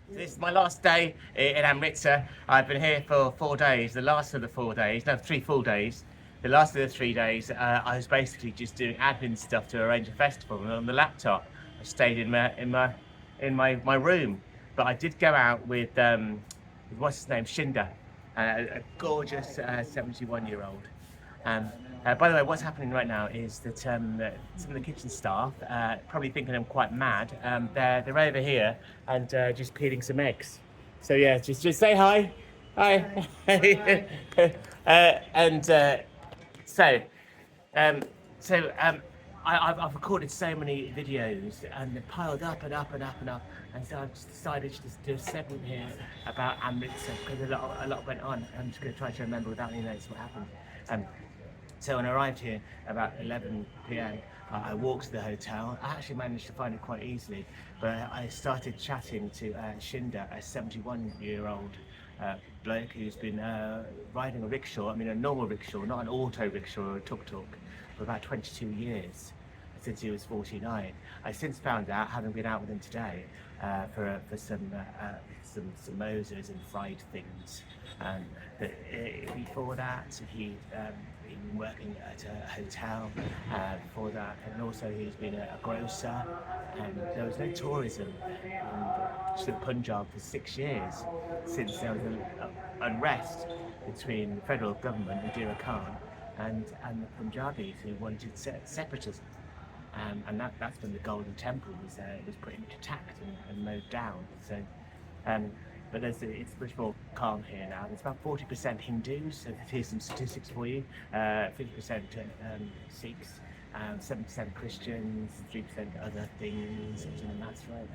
This is my last day in Amritsar. I've been here for 4 days. The last of the 4 days, no, 3 full days. The last of the 3 days, I was basically just doing admin stuff to arrange a festival. And on the laptop, I stayed in my room. But I did go out with what's his name, Shinda, a gorgeous 71-year-old. Um, by the way, what's happening right now is that some of the kitchen staff, probably thinking I'm quite mad, they're over here and just peeling some eggs. So yeah, just say hi, hi, and so um, so I've recorded so many videos and they're piled up and up and up and up, and so I've just decided to just do a segment here about Amritsar because a lot went on. I'm just going to try to remember without any notes what happened. Um, so when I arrived here about 11 p.m., I walked to the hotel. I actually managed to find it quite easily, but I started chatting to Shinda, a 71-year-old bloke who's been riding a rickshaw, I mean a normal rickshaw, not an auto rickshaw or a tuk-tuk, for about 22 years, since he was 49. I since found out, having been out with him today, for some samosas and fried things, that before that he'd been working at a hotel before that, and also he's been a grocer, and there was no tourism in the Punjab for 6 years since there was an unrest between the federal government and Dira Khan and the Punjabis who wanted separatism. And that's when the Golden Temple was pretty much attacked and mowed down. So, but it's much more calm here now. There's about 40% Hindus. So here's some statistics for you: 50% Sikhs, 7% Christians, 3% other things. It's in the maths right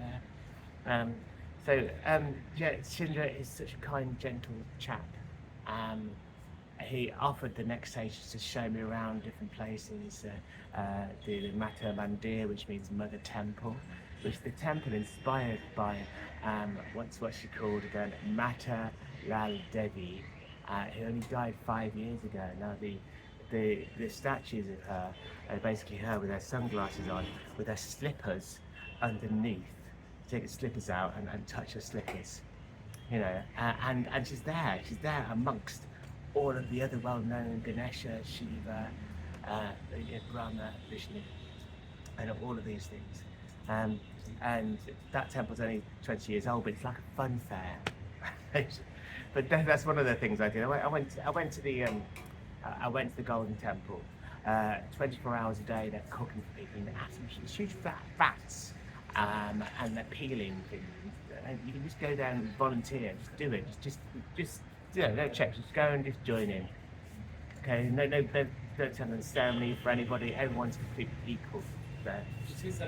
there. Yeah, Shindra is such a kind, gentle chap. Um, he offered the next stage to show me around different places, the Mata Mandir, which means Mother Temple, which is the temple inspired by what's she called again, Mata Lal Devi, who only died 5 years ago. Now the statues of her are basically her with her sunglasses on, with her slippers underneath. Take her slippers out and touch her slippers, and she's there amongst all of the other well-known Ganesha, Shiva, Brahma, Vishnu, and all of these things. And that temple's only 20 years old, but it's like a fun fair. But that's one of the things I did. I went to the Golden Temple. 24 hours a day, they're cooking for people, and they're absolutely huge vats, and they're peeling things. And you can just go down and volunteer, just do it, just no checks, just go and just join in. Okay, no, don't send a ceremony for anybody. Everyone's completely equal there.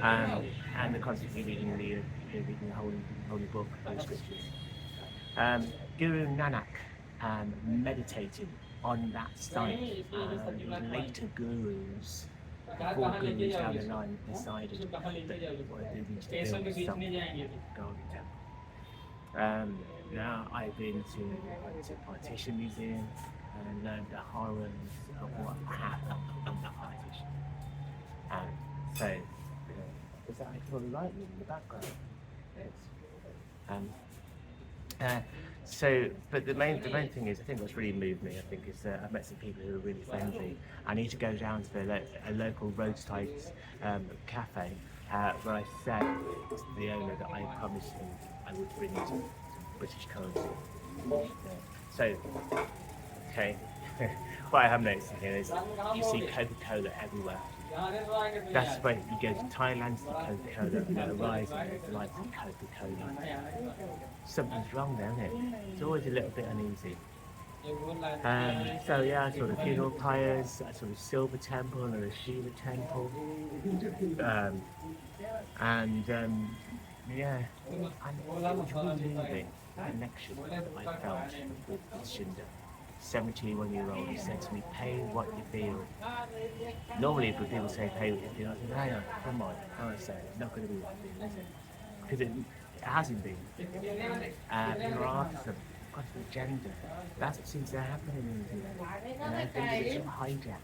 And they're constantly reading the holy book, holy scriptures. Guru Nanak meditated on that site. Later gurus, 4 gurus down the line, decided that they needed to build some golden temple. Now I've been to Partition Museum and learned the horrors of what happened in the partition. So, is that actually lightning in the background? Yes. But the main thing is, I think what's really moved me, I think, is I've met some people who are really friendly. I need to go down to a local roadside cafe where I said to the owner that I promised him I would bring some British currency. So, okay, what I have noticed here is you see Coca-Cola everywhere. That's when you go to Thailand, see Coca-Cola, and then arrive and there's lights of Coca-Cola. Something's wrong there, isn't it? It's always a little bit uneasy. So yeah, I saw the funeral pyres, I saw the Silver Temple and the Shiva Temple. Yeah, and it was really moving, the connection that I felt with Shinda. 71-year-old, he said to me, pay what you feel. Normally when people say pay what you feel, I said, hang on, come on, honestly, it's not going to be what I feel, is it? Because it hasn't been. People are after some got an agenda. That's what seems to happen in India. Things are hijacked.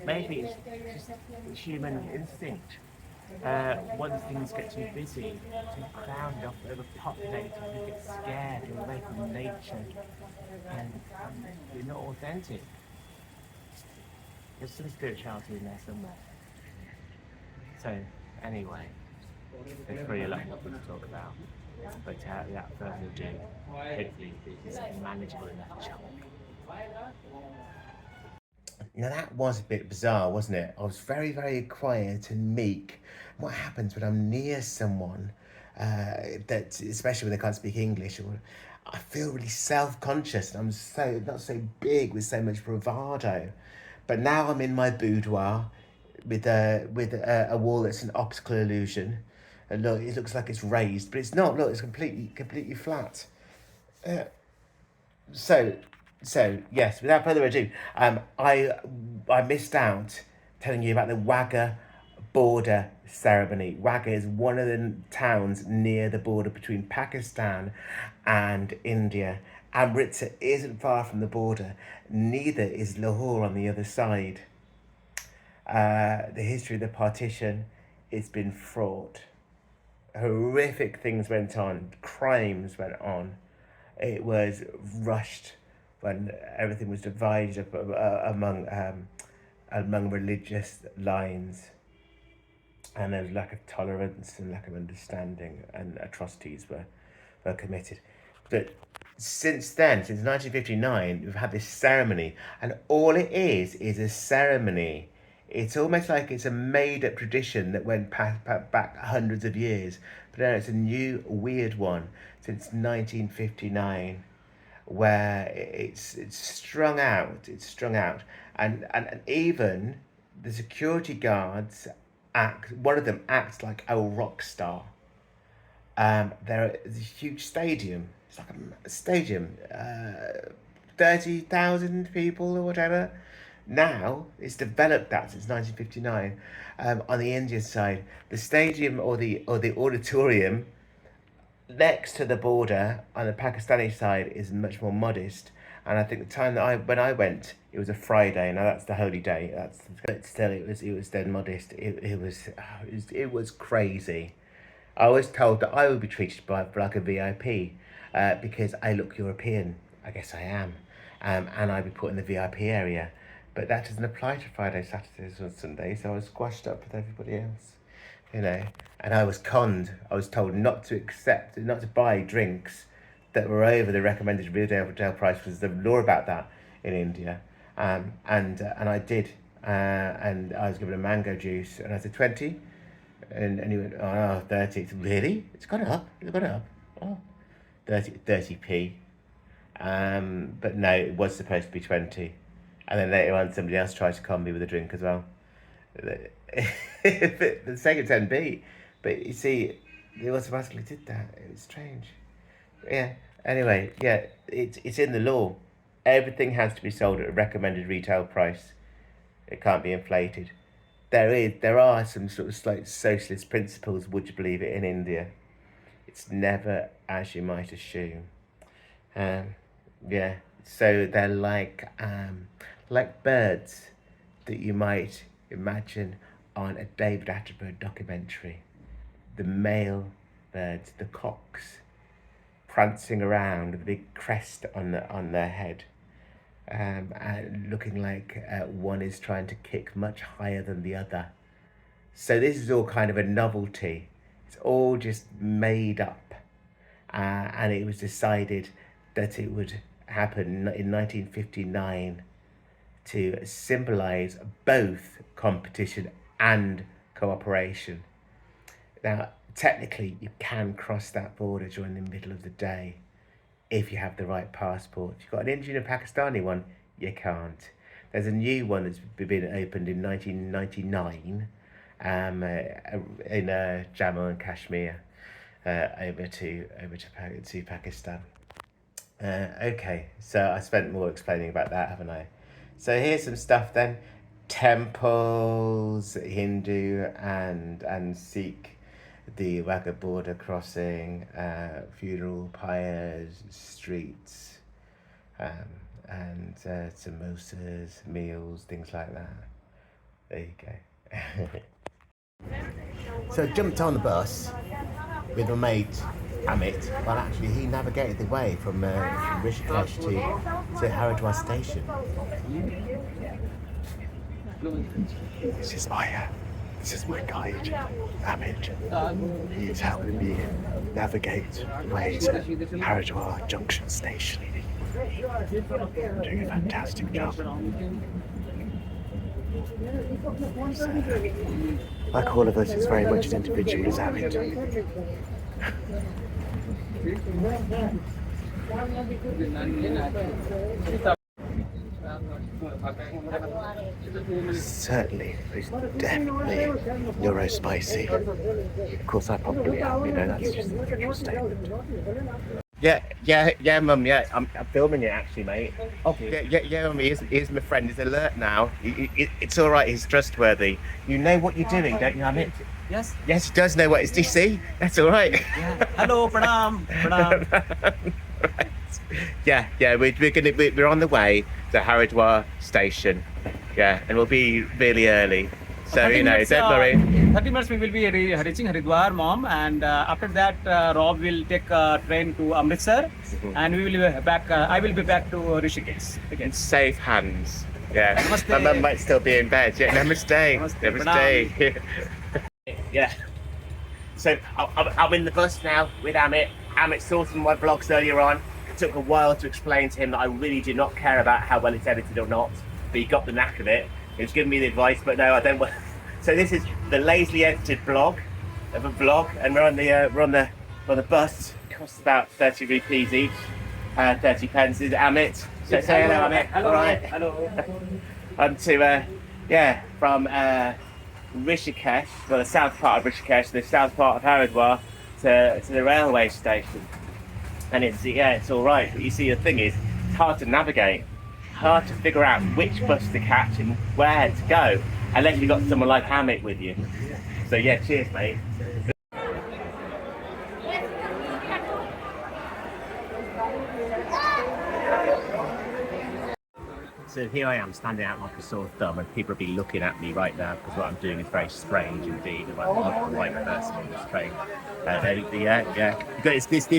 Maybe it's just human instinct. Once things get too busy, too crowded, overpopulated, you get scared, you're away from nature, and you're not authentic. There's some spirituality in there somewhere. So, anyway, there's probably a lot more to talk about. But without further ado, hopefully it's manageable enough chunk. Now that was a bit bizarre, wasn't it? I was very, very quiet and meek. What happens when I'm near someone that, especially when they can't speak English, or I feel really self-conscious and I'm so not so big with so much bravado. But now I'm in my boudoir with a wall that's an optical illusion. And look, it looks like it's raised, but it's not. Look, it's completely flat. Uh, so yes, without further ado, I missed out telling you about the Wagah border ceremony. Wagah is one of the towns near the border between Pakistan and India. Amritsar isn't far from the border. Neither is Lahore on the other side. The history of the partition, it's been fraught. Horrific things went on. Crimes went on. It was rushed when everything was divided up among religious lines, and there was lack of tolerance and lack of understanding, and atrocities were committed. But since then, since 1959, we've had this ceremony, and all it is a ceremony. It's almost like it's a made-up tradition that went back hundreds of years, but now it's a new weird one since 1959, where it's strung out. It's strung out, and even the security guards act. One of them acts like a rock star. There is a huge stadium. It's like a stadium, 30,000 people or whatever. Now it's developed that since 1959. On the Indian side, the stadium or the auditorium next to the border on the Pakistani side is much more modest. And I think the time that when I went, it was a Friday. Now that's the holy day. But still, it was then modest. It was crazy. I was told that I would be treated like a VIP because I look European. I guess I am. And I'd be put in the VIP area. But that doesn't apply to Friday, Saturdays, or Sundays. So I was squashed up with everybody else, you know. And I was conned. I was told not to buy drinks that were over the recommended retail price, because there's a law about that in India. And I did. And I was given a mango juice, and I said 20. And he went, oh, no, 30. Really? It's gone up. It's gone up. Oh, 30p. But no, it was supposed to be 20. And then later on, somebody else tried to con me with a drink as well. The second 10p. But you see, they automatically did that. It was strange. Yeah. Anyway, yeah, it's in the law. Everything has to be sold at a recommended retail price. It can't be inflated. There are some sort of slight socialist principles, would you believe it, in India. It's never as you might assume. Um, yeah, so they're like birds that you might imagine on a David Attenborough documentary. The male birds, the cocks, prancing around with a big crest on their head, looking like one is trying to kick much higher than the other. So this is all kind of a novelty. It's all just made up, and it was decided that it would happen in 1959 to symbolise both competition and cooperation. Now, technically, you can cross that border during the middle of the day if you have the right passport. If you've got an Indian and Pakistani one, you can't. There's a new one that's been opened in 1999 in Jammu and Kashmir, over to Pakistan. Okay, so I spent more explaining about that, haven't I? So here's some stuff then. Temples, Hindu and Sikh, the Wagah border crossing, funeral pyres, streets, and samosas, meals, things like that. There you go. So I jumped on the bus with my mate Amit, but actually he navigated the way from Rishikesh to Haridwar station. This is my guide, Amit. He's helping me navigate the way to Haridwar Junction Station. Doing a fantastic job. So, like all of us, it's very much an individual as Amit. Certainly, it's definitely neurospicy. Of course, I probably am, that's just a neutral statement. Yeah, Mum, yeah, I'm filming it actually, mate. Okay. Yeah, Mum, here's my friend, he's alert now. It's all right, he's trustworthy. You know what you're doing, don't you, Amit? Yes. Yes, he does know what it's. Do you see? That's all right. Yeah. Hello, pranam. Right. Yeah, we're on the way to Haridwar station. Yeah, and we'll be really early. So, don't worry. 30 minutes we will be reaching Haridwar, Mom, and after that, Rob will take a train to Amritsar, and we will be back. I will be back to Rishikesh again. Safe hands. Yeah. Namaste. My mum might still be in bed. Yeah. Namaste. Namaste. Yeah. So I'm in the bus now with Amit. Amit saw some of my vlogs earlier on. It took a while to explain to him that I really do not care about how well it's edited or not, but he got the knack of it. He was giving me the advice, but no, I don't want. So this is the lazily edited vlog of a vlog, and we're on the bus. It costs about 30 rupees each, 30 pence. This is Amit. So say hello, Amit. Hello. All right. Hello. I'm from Rishikesh, well, the south part of Rishikesh, the south part of Haridwar, to the railway station. And it's all right. But you see, the thing is, it's hard to navigate, hard to figure out which bus to catch and where to go, unless you've got someone like Amit with you. So yeah, cheers, mate. So here I am standing out like a sore thumb, and people will be looking at me right now because what I'm doing is very strange indeed. I'm not the right person on this train. Yeah. Because this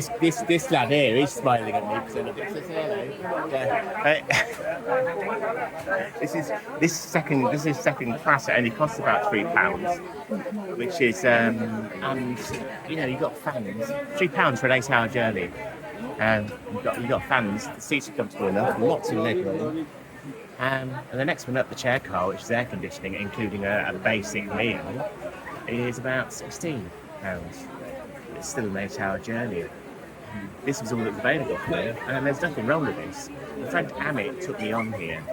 lad here, he's smiling at me because he says hello. Yeah. This is second class. It only costs about £3, which is and you've got fans. £3 for an 8-hour journey. You've got fans. The seats are comfortable enough. Lots of leg room. And the next one up, the chair car, which is air conditioning, including a basic meal, is about £16. It's still an 8-hour journey. This was all that was available for me, and there's nothing wrong with this. My friend Amit took me on here,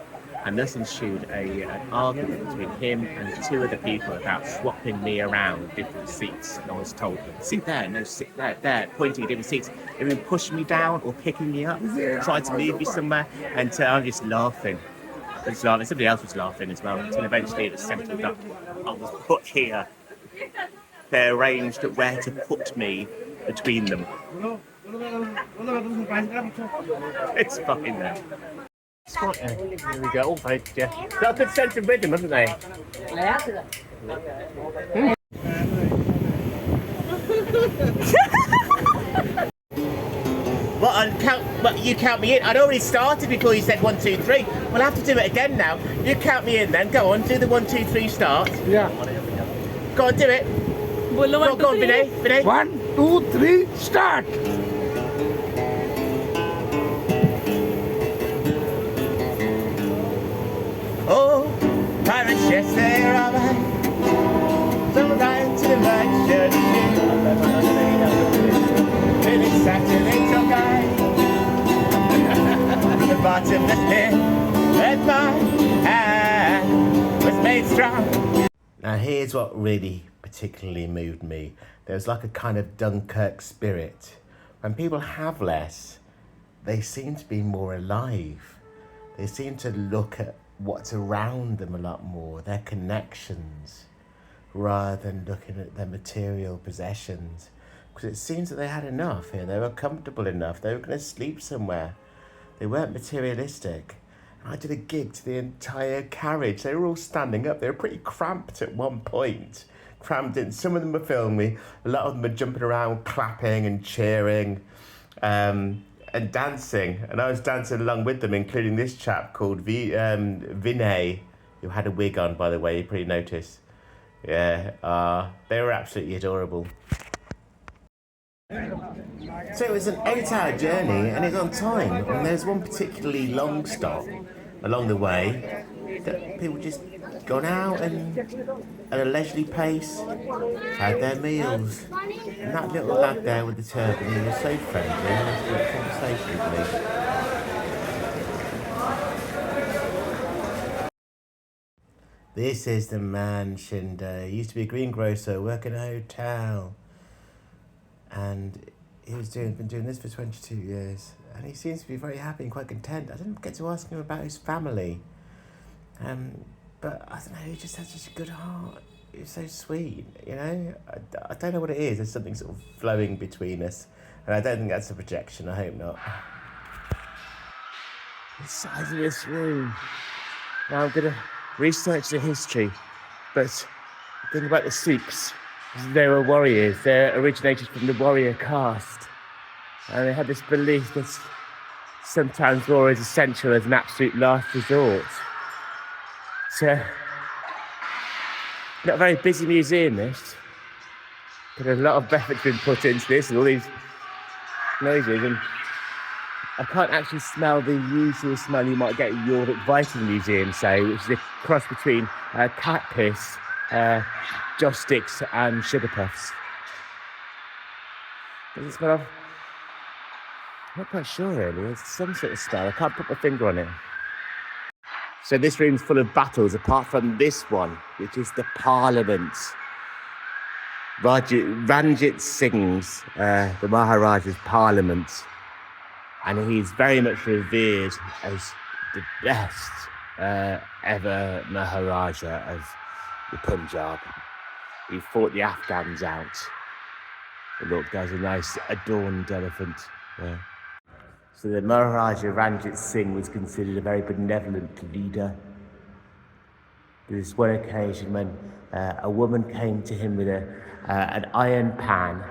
and thus ensued an argument between him and two other people about swapping me around different seats. And I was told, sit there, no, sit there, pointing at different seats. They were pushing me down or picking me up, trying to move me somewhere, and I'm just laughing. Somebody else was laughing as well, until eventually it was settled up. I was put here. They arranged where to put me between them. It's fucking there. Here we go. All right, yeah. Got a good sense of rhythm, haven't they? What, you count me in? I'd already started before you said 1, 2, 3. We'll have to do it again now. You count me in then. Go on, do the 1, 2, 3 start. Yeah. Go on, do it. Go on, Vinay. 1, 2, 3, start. Oh, pirates, yes, they're alright. Sometimes to the right, shirt and it's Saturday, so the bottomless pit that my hand was made strong. Now here's what really particularly moved me. There's like a kind of Dunkirk spirit. When people have less, they seem to be more alive. They seem to look at what's around them a lot more, their connections, rather than looking at their material possessions. Because it seems that they had enough here. They were comfortable enough. They were going to sleep somewhere. They weren't materialistic. I did a gig to the entire carriage. They were all standing up. They were pretty cramped at one point. crammed in. Some of them were filming me. A lot of them were jumping around, clapping and cheering, and dancing. And I was dancing along with them, including this chap called Vinay, who had a wig on, by the way. You probably noticed. Yeah, they were absolutely adorable. So it was an 8-hour journey and it's on time. And there's one particularly long stop along the way that people just gone out and at a leisurely pace had their meals. And that little lad there with the turban, he was so friendly, he had a good conversation with me. This is the man, Shindo. He used to be a greengrocer, working in a hotel. And he was been doing this for 22 years. And he seems to be very happy and quite content. I didn't get to ask him about his family. But I don't know, he just has such a good heart. He's so sweet, you know? I don't know what it is. There's something sort of flowing between us. And I don't think that's a projection. I hope not. The size of this room. Now I'm going to research the history. But think about the Sikhs. They were warriors. They originated from the warrior caste. And they had this belief that sometimes war is essential as an absolute last resort. So, not a very busy museum, this. But a lot of effort's been put into this and all these noises. And I can't actually smell the usual smell you might get at York Viking Museum, say, which is a cross between cat piss, joss sticks and sugar puffs. Does it smell of? I'm not quite sure really. It's some sort of smell. I can't put my finger on it. So this room's full of battles, apart from this one, which is the Parliament. Ranjit Singh's, the Maharaja's Parliament. And he's very much revered as the best ever Maharaja of the Punjab. He fought the Afghans out. And look, there's a nice adorned elephant there. So the Maharaja Ranjit Singh was considered a very benevolent leader. There was one occasion when a woman came to him with an iron pan,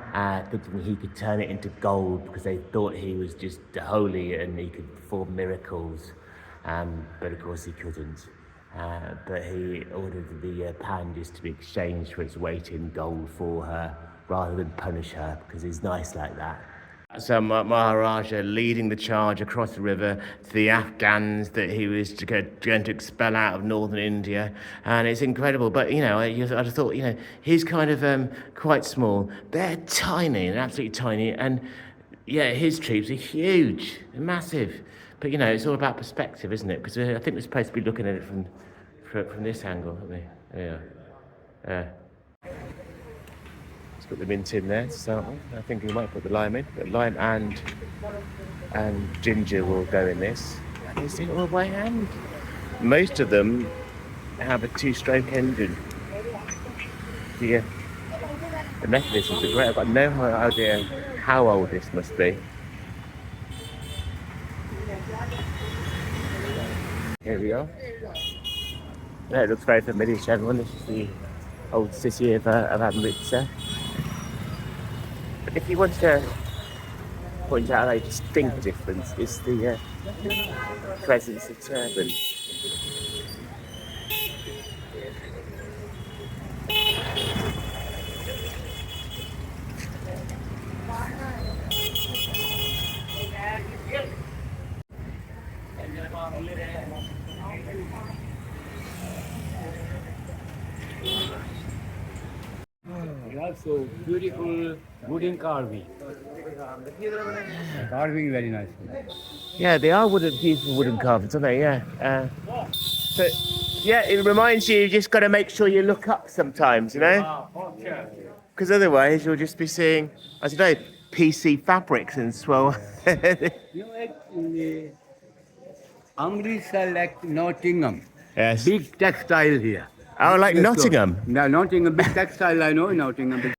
thinking he could turn it into gold because they thought he was just holy and he could perform miracles. But of course he couldn't. But he ordered the pan just to be exchanged for its weight in gold for her, rather than punish her, because he's nice like that. So Maharaja leading the charge across the river to the Afghans that he was going to expel out of northern India, and it's incredible. But you know, I just thought, you know, he's kind of quite small. They're tiny, and absolutely tiny, and yeah, his troops are huge, they're massive. But you know, it's all about perspective, isn't it? Because I think we're supposed to be looking at it from this angle, aren't we? Yeah. Let's put the mint in there to start with. I think we might put the lime in, but lime and ginger will go in this. And it's in all by hand. Most of them have a 2-stroke engine. The mechanisms are great. I've got no idea how old this must be. Here we go. Yeah, it looks very familiar to everyone. This is the old city of Amritsar. But if you want to point out a distinct difference, it's the presence of turbans. So beautiful wooden carving. Carving very nice. Yeah, they are beautiful wooden carvings, aren't they? Yeah. So, yeah, it reminds you just got to make sure you look up sometimes, you know? Because otherwise you'll just be seeing, I don't know, PC fabrics and swell. You know, Amritsar like Nottingham. Yes. Big textile here. Oh, like Nottingham? No, Nottingham, big textile, I know Nottingham.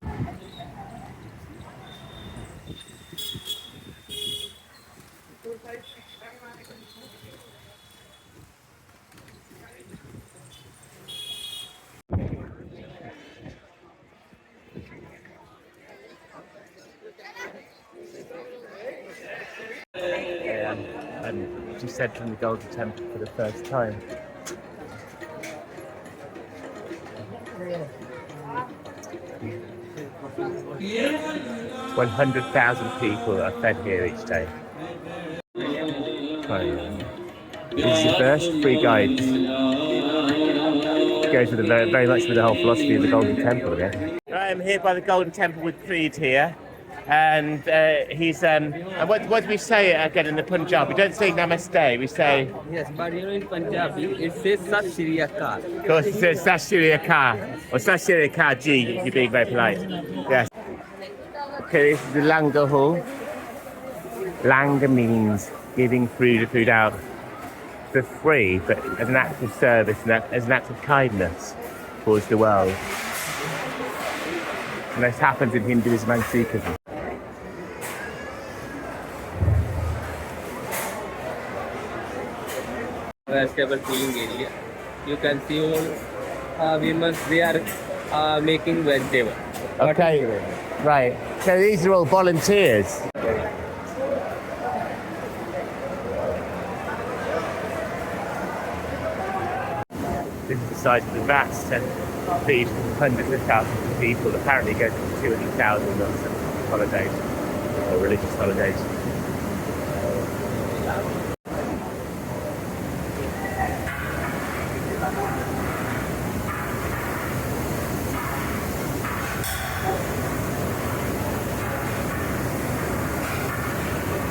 and just entering the Golden Temple for the first time. One 100,000 people are fed here each day. This is the first free guide. Goes with very much with the whole philosophy of the Golden Temple again. I'm here by the Golden Temple with Creed here, and he's and what do we say again in the Punjab? We don't say Namaste. We say Yes, but you know in Punjabi it says Sat Shri Akal. of course it says Sat Shri Akal or Sat Shri Akal Ji if you're being very polite. Yes. Okay, this is the Langar Hall. Langar means giving food out for free, but as an act of service and as an act of kindness towards the world. And this happens in Hinduism and Sikhism. Vegetable peeling area. You can see all women they are making vegetable. Okay, right. So these are all volunteers. This is the size of the vast and feed hundreds of thousands of people. Apparently goes to 200,000 on some holidays or religious holidays.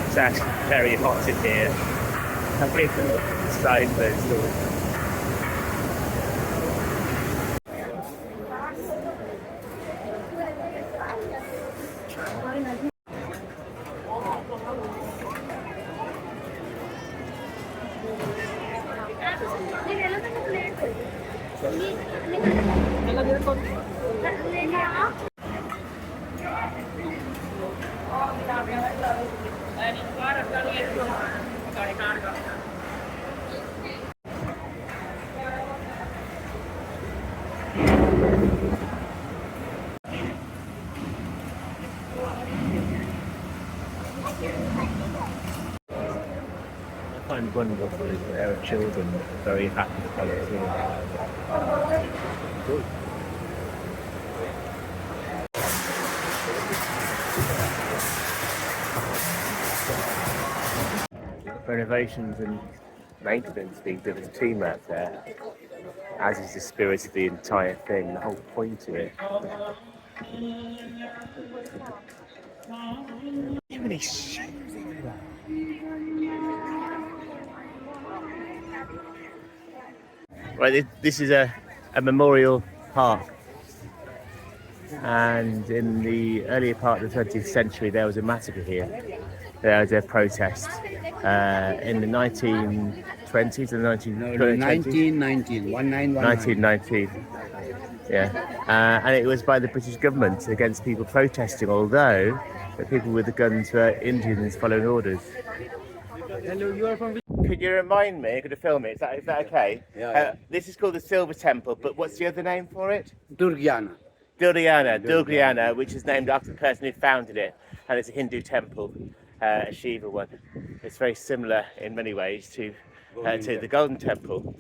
It's actually very hot in here. I think the side of those doors. I find wonderful is that there are children very happy to volunteer. Renovations and maintenance being done as a team out there, as is the spirit of the entire thing, the whole point of it. Too many shoes everywhere. Right, this is a memorial park, and in the earlier part of the 20th century there was a massacre here. There was a protest in the 1920s and 1919, 1919. Yeah, and it was by the British government against people protesting, although the people with the guns were Indians following orders. Hello, you are from which? Could you remind me? I'm going to film it. Is that okay? Yeah. This is called the Silver Temple, but what's the other name for it? Durgyana. Durgyana, which is named after the person who founded it, and it's a Hindu temple, a Shiva one. It's very similar in many ways to the Golden Temple.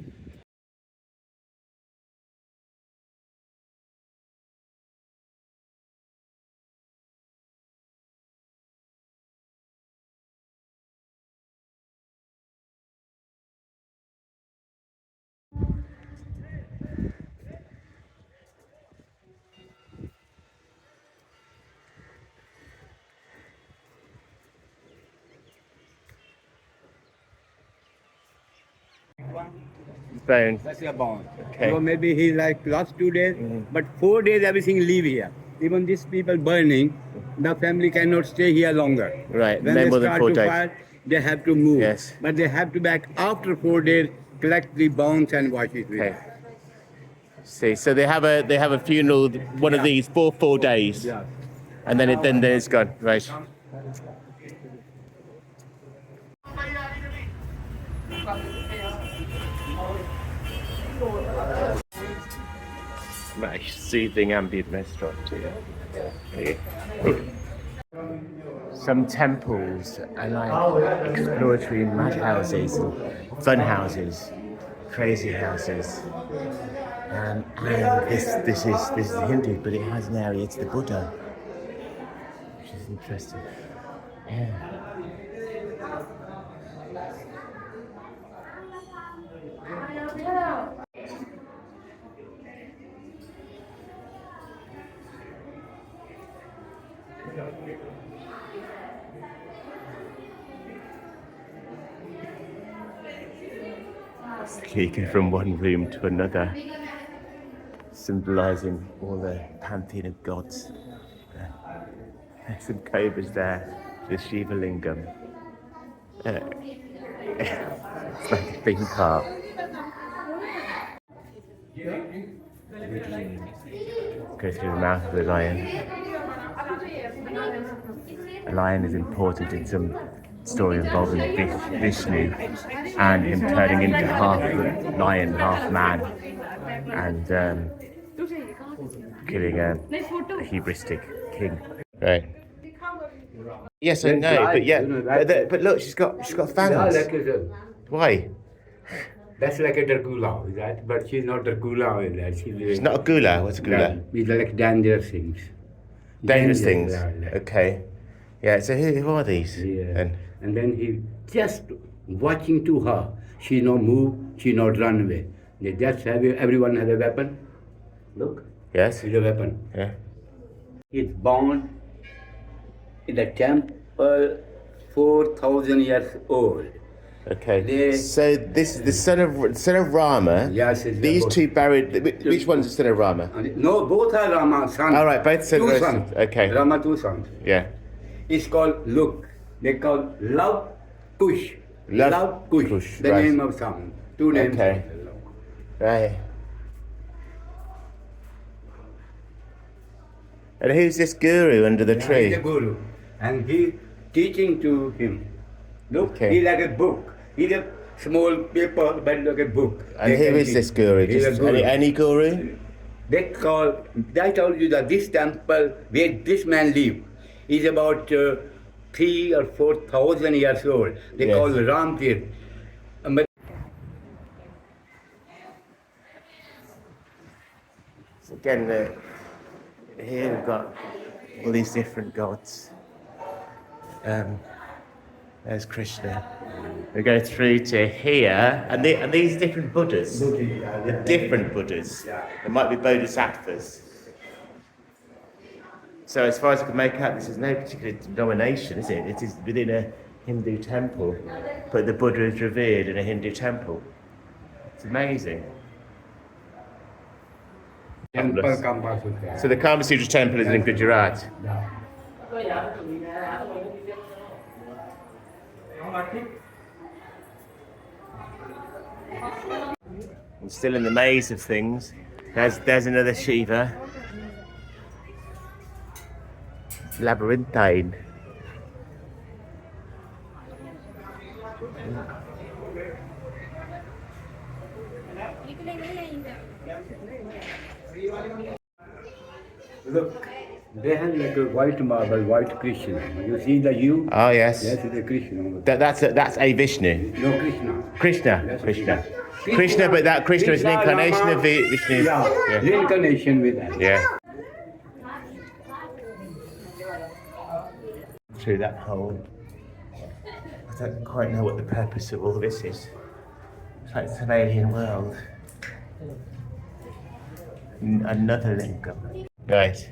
Bone. That's your bond. Okay. So maybe he like last 2 days, but 4 days everything leave here. Even these people burning, the family cannot stay here longer. Right, When no they more than start 4 to days. fire, they have to move. Yes. But they have to back after 4 days, collect the bones and wash it with. Okay. See, so they have a funeral, one of these for 4 days, Yeah. and then it's gone. Right. Nice soothing ambient restaurant here. some temples are like exploratory madhouses, fun houses, crazy houses. And this is Hindu, but it has an area to the Buddha, which is interesting. Yeah. You go from one room to another, symbolising all the pantheon of gods. There's some cobras there, the Shiva Lingam. It's like a theme park. Go through the mouth of the lion. A lion is important in some story involving Vishnu and him turning into half lion, half man, and killing a Hebreistic king. Right. Yes, I know, but yeah, but look, she's got fangs. Why? That's like a Dracula, that, but she's not Dracula in that. She's not a gula. What's a gula? These are like dangerous things. Dangerous things. Yeah. Okay. Yeah. So who are these? Yeah. And then he just watching to her. She no move. She not run away. They just have everyone has a weapon. Look. Yes. It's a weapon. Yeah. It's born in the temple 4,000 years old. Okay. So this is the son of Rama. Yes. These both. two buried. Which one's the son of Rama? No, both are Rama sons. All right, both sons. Two sons. Okay. Rama two sons. Yeah. It's called look. They call Love Kush. Love Kush. The right. name of son. Two names. Okay. Right. And who's this guru under the tree? He's a guru. And he teaching to him. Look, Okay. he's like a book. He's a small paper, but like a book. And They who can is teach. this guru? He's a Just guru. any guru? They call, I told you that this temple where this man lived is about 3 or 4,000 years old. They Yes. call Ram Tirth. But So again, here we've got all these different gods. There's Krishna. We go through to here, and these different Buddhas, the different Buddhas. There might be bodhisattvas. So as far as I can make out, this is no particular denomination, is it? It is within a Hindu temple, but the Buddha is revered in a Hindu temple. It's amazing. temple Kamba Sutra. So the Kama Sutra temple is in Gujarat. I'm still in the maze of things. There's another Shiva. It's labyrinthine. Look, they have like a white marble, white Krishna. You see the U? Oh yes. Yes, it's a Krishna. That's a Vishnu. No Krishna. Krishna. Yes, Krishna. Krishna, but that Krishna is an incarnation Rama. of Vishnu. Yeah, reincarnation with that. Yeah. Through that hole. I don't quite know what the purpose of all this is. It's like some alien world. Another lingam. Right.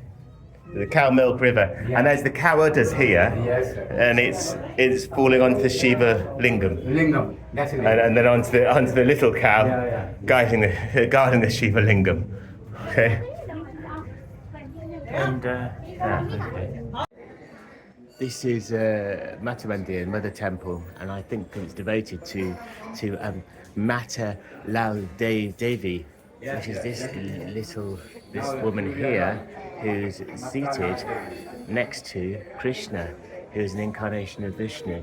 The Cow Milk River. Yeah. And there's the cow udders here. Yes, sir. And it's falling onto the Shiva lingam. Lingam. That's it. And then onto the little cow, Yeah. guarding the Shiva lingam. Okay. And okay. This is Mata Mandir, Mother Temple, and I think it's devoted to Mata Lal Devi, which is this woman here who's seated next to Krishna, who is an incarnation of Vishnu.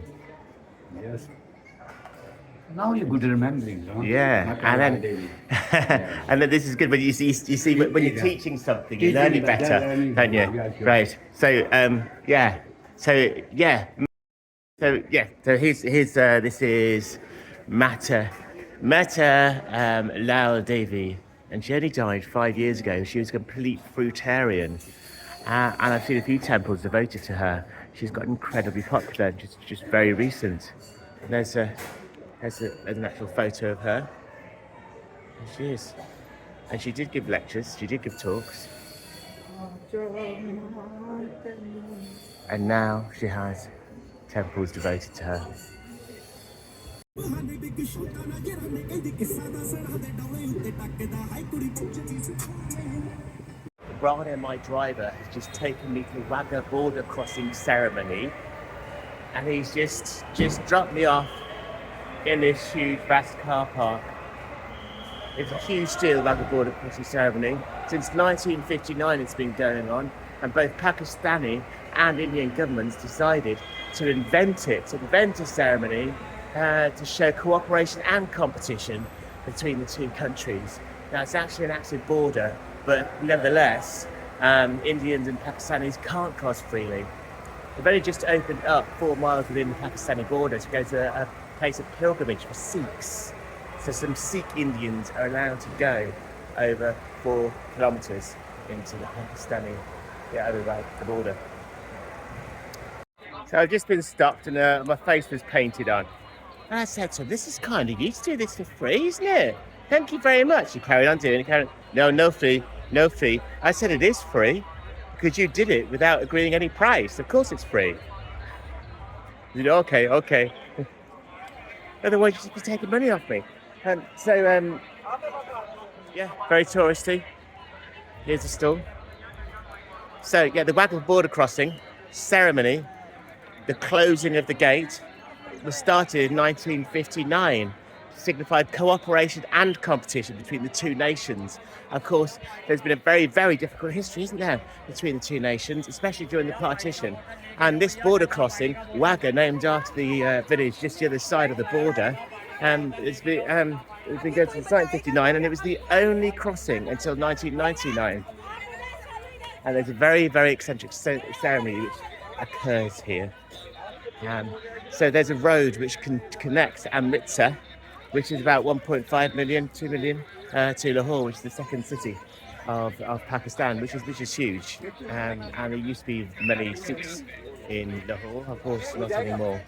Yes. Now you're good at remembering, huh? Yeah, and then and then this is good when you see when you're teaching something, you learn it better, don't you? Yeah, sure. Right. So this is Meta Lal Devi, and she only died 5 years ago. She was a complete fruitarian, and I've seen a few temples devoted to her. She's got incredibly popular, just very recent. And there's an actual photo of her. There she is, and she did give lectures. She did give talks. And now she has temples devoted to her. Rana, my driver, has just taken me to the Wagah border crossing ceremony, and he's just dropped me off in this huge vast car park. It's a huge deal, Wagah border crossing ceremony. Since 1959 it's been going on, and both Pakistani and Indian governments decided to invent a ceremony to show cooperation and competition between the two countries. Now, it's actually an active border, but nevertheless, Indians and Pakistanis can't cross freely. They've only just opened up 4 miles within the Pakistani border to go to a place of pilgrimage for Sikhs. So some Sikh Indians are allowed to go over 4 kilometres into the Pakistani, over the border. So I've just been stopped and my face was painted on. And I said to him, this is kind of you to do this for free, isn't it? Thank you very much. He carried on doing it. No fee. I said it is free because you did it without agreeing any price. Of course it's free. He said, okay. Otherwise you'd be taking money off me. Very touristy. Here's the stall. So the Wagah border crossing ceremony, the closing of the gate, was started in 1959. Signified cooperation and competition between the two nations. Of course, there's been a very, very difficult history, isn't there, between the two nations, especially during the partition. And this border crossing, Wagah, named after the village just the other side of the border, it's been going since 1959, and it was the only crossing until 1999. And there's a very, very eccentric ceremony which occurs here. So there's a road which connects Amritsar, which is about 1.5 million, 2 million, to Lahore, which is the second city of Pakistan, which is huge. And there used to be many Sikhs in Lahore, of course, not anymore.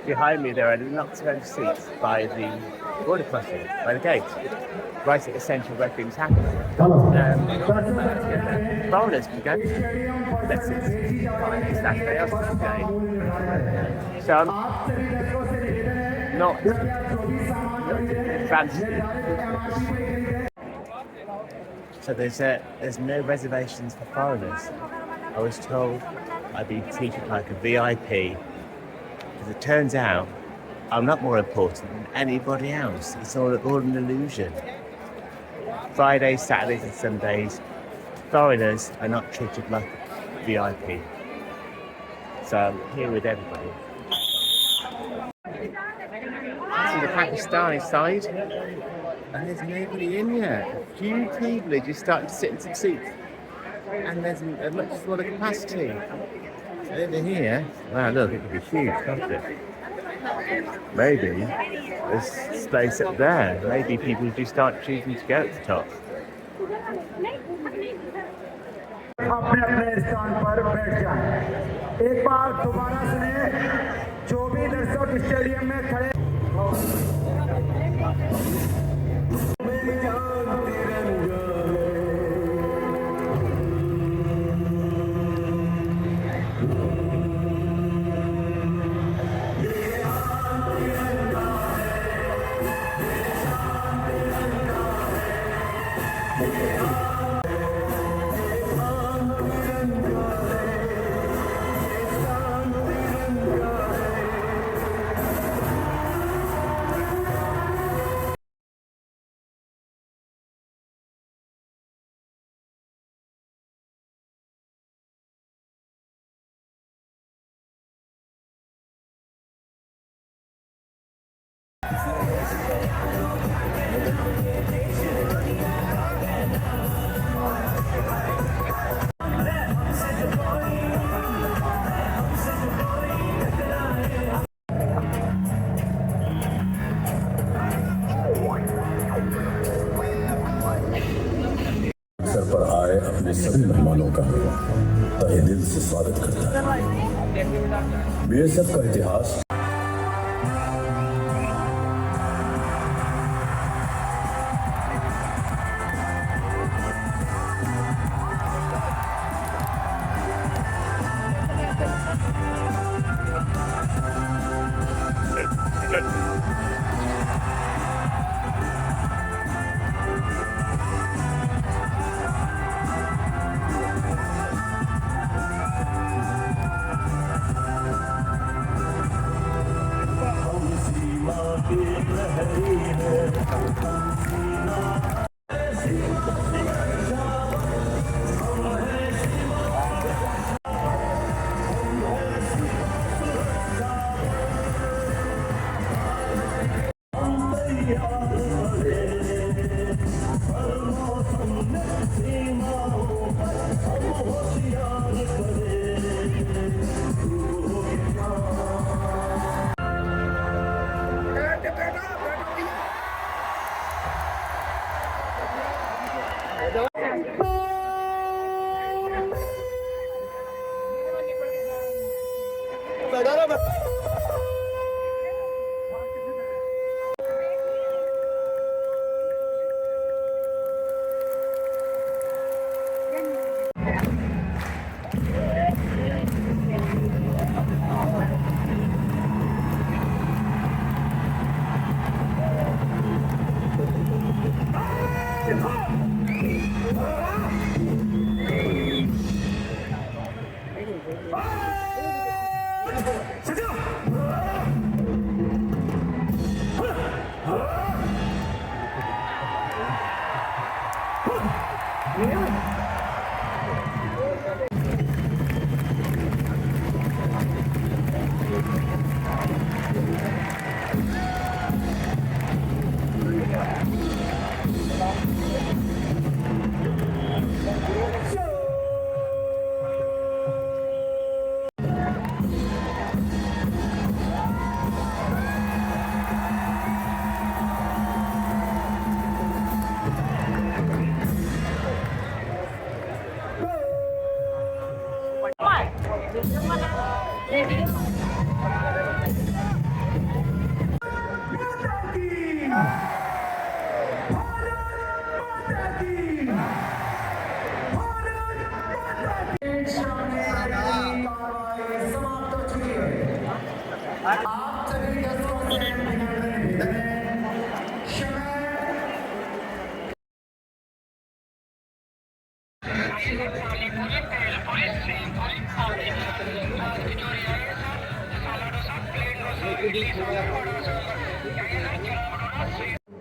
Behind me there are lots of seats by the border crossing, by the gate, right at the centre where things happen. Foreigners can go. That's it. It's Saturday or Sunday. So I'm not fancy. So there's no reservations for foreigners. I was told I'd be treated like a VIP. As it turns out, I'm not more important than anybody else. It's all an illusion. Fridays, Saturdays and Sundays, foreigners are not treated like VIP. So I'm here with everybody. This is the Pakistani side, and there's nobody in yet. A few people are just starting to sit in some seats, and there's a much smaller capacity. Over here, wow, look, it could be huge, can't it? Maybe there's space up there. Maybe people just start choosing to go at the top. अपने स्थान पर बैठ जाएं। एक बार दोबारा सुने, जो भी दर्शक स्टेडियम में खड़े अवसर पर आए अपने सभी मेहमानों का तहे दिल से स्वागत करता है। बीएसएफ का इतिहास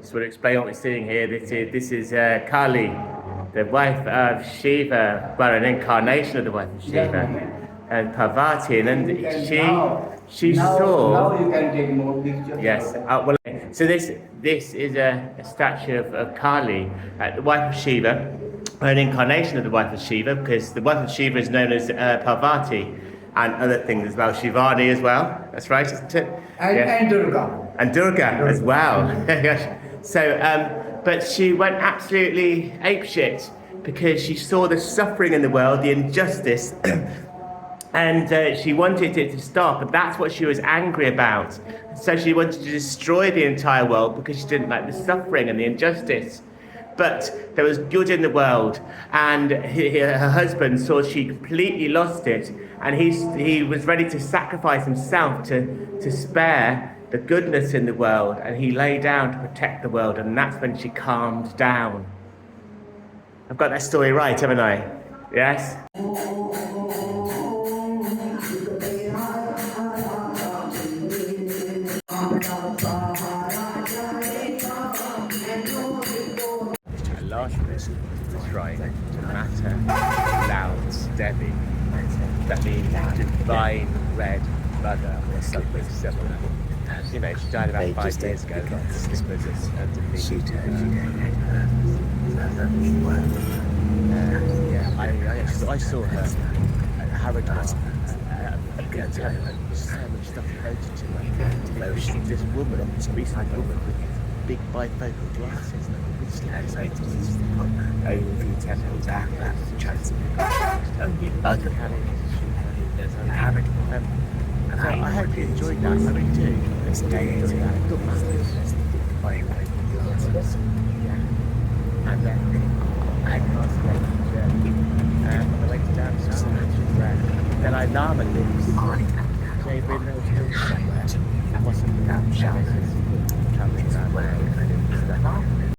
So we'll explain what we're seeing here. This is Kali, the wife of Shiva, well, an incarnation of the wife of Shiva, and Parvati, and she saw. Now you can take more pictures. Yes. Well, so this is a statue of Kali, the wife of Shiva, an incarnation of the wife of Shiva, because the wife of Shiva is known as Parvati, and other things as well, Shivani as well. That's right, isn't it? And Durga. And Durga as well. So, but she went absolutely apeshit because she saw the suffering in the world, the injustice, and she wanted it to stop. And that's what she was angry about. So she wanted to destroy the entire world because she didn't like the suffering and the injustice. But there was good in the world, and her husband saw she completely lost it, and he was ready to sacrifice himself to spare the goodness in the world, and he lay down to protect the world, and that's when she calmed down. I've got that story right, haven't I? Yes? A large person was trying to matter, loud, steady. That means divine red mother or something similar. you know, she died about 5 years ago. This was I saw her at Harrogate. So much stuff devoted to her. She's this woman, this recent woman with big bifocal glasses, overview temples, so I hope you enjoyed that. I really do. It's a day enjoyed that. Good masters. Yeah. And then I passed the on the way to dance, then I Lama lives. They've been somewhere. It wasn't traveling around there.